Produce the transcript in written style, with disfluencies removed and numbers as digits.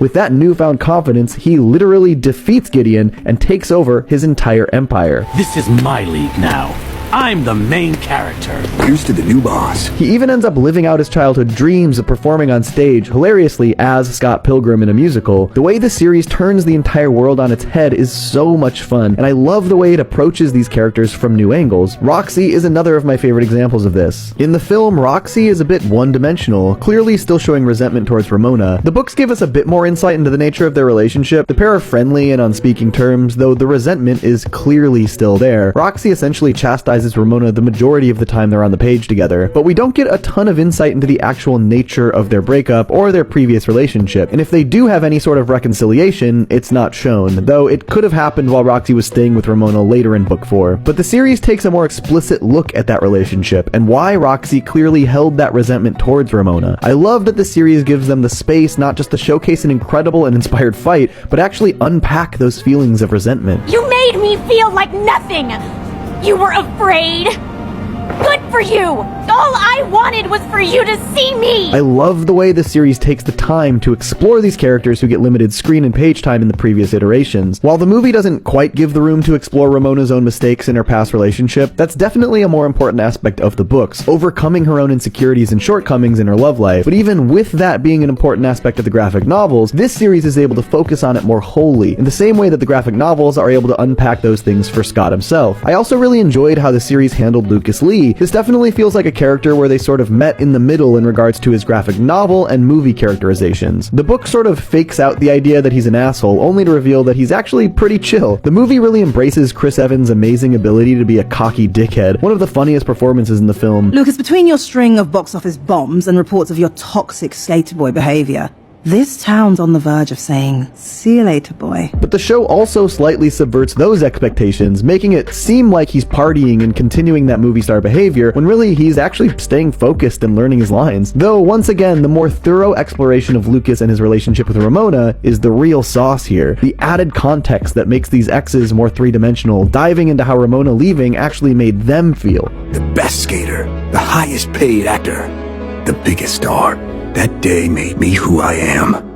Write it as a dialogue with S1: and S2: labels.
S1: With that newfound confidence, he literally defeats Gideon and takes over his entire empire.
S2: This is my league now. I'm the main character.
S3: Here's to the new boss.
S1: He even ends up living out his childhood dreams of performing on stage, hilariously as Scott Pilgrim in a musical. The way the series turns the entire world on its head is so much fun, and I love the way it approaches these characters from new angles. Roxy is another of my favorite examples of this. In the film, Roxy is a bit one-dimensional, clearly still showing resentment towards Ramona. The books give us a bit more insight into the nature of their relationship. The pair are friendly and on speaking terms, though the resentment is clearly still there. Roxy essentially chastises Ramona the majority of the time they're on the page together, but we don't get a ton of insight into the actual nature of their breakup or their previous relationship, and if they do have any sort of reconciliation, it's not shown, though it could have happened while Roxy was staying with Ramona later in book 4. But the series takes a more explicit look at that relationship, and why Roxy clearly held that resentment towards Ramona. I love that the series gives them the space not just to showcase an incredible and inspired fight, but actually unpack those feelings of resentment.
S4: You made me feel like nothing! You were afraid? Good for you! All I wanted was for you to see me!
S1: I love the way the series takes the time to explore these characters who get limited screen and page time in the previous iterations. While the movie doesn't quite give the room to explore Ramona's own mistakes in her past relationship, that's definitely a more important aspect of the books, overcoming her own insecurities and shortcomings in her love life. But even with that being an important aspect of the graphic novels, this series is able to focus on it more wholly, in the same way that the graphic novels are able to unpack those things for Scott himself. I also really enjoyed how the series handled Lucas Lee. This definitely feels like a character where they sort of met in the middle in regards to his graphic novel and movie characterizations. The book sort of fakes out the idea that he's an asshole, only to reveal that he's actually pretty chill. The movie really embraces Chris Evans' amazing ability to be a cocky dickhead, one of the funniest performances in the film.
S5: Lucas, between your string of box office bombs and reports of your toxic skater boy behavior, this town's on the verge of saying, "See you later, boy."
S1: But the show also slightly subverts those expectations, making it seem like he's partying and continuing that movie star behavior, when really he's actually staying focused and learning his lines. Though, once again, the more thorough exploration of Lucas and his relationship with Ramona is the real sauce here. The added context that makes these exes more three-dimensional, diving into how Ramona leaving actually made them feel.
S3: The best skater, the highest paid actor, the biggest star. That day made me who I am.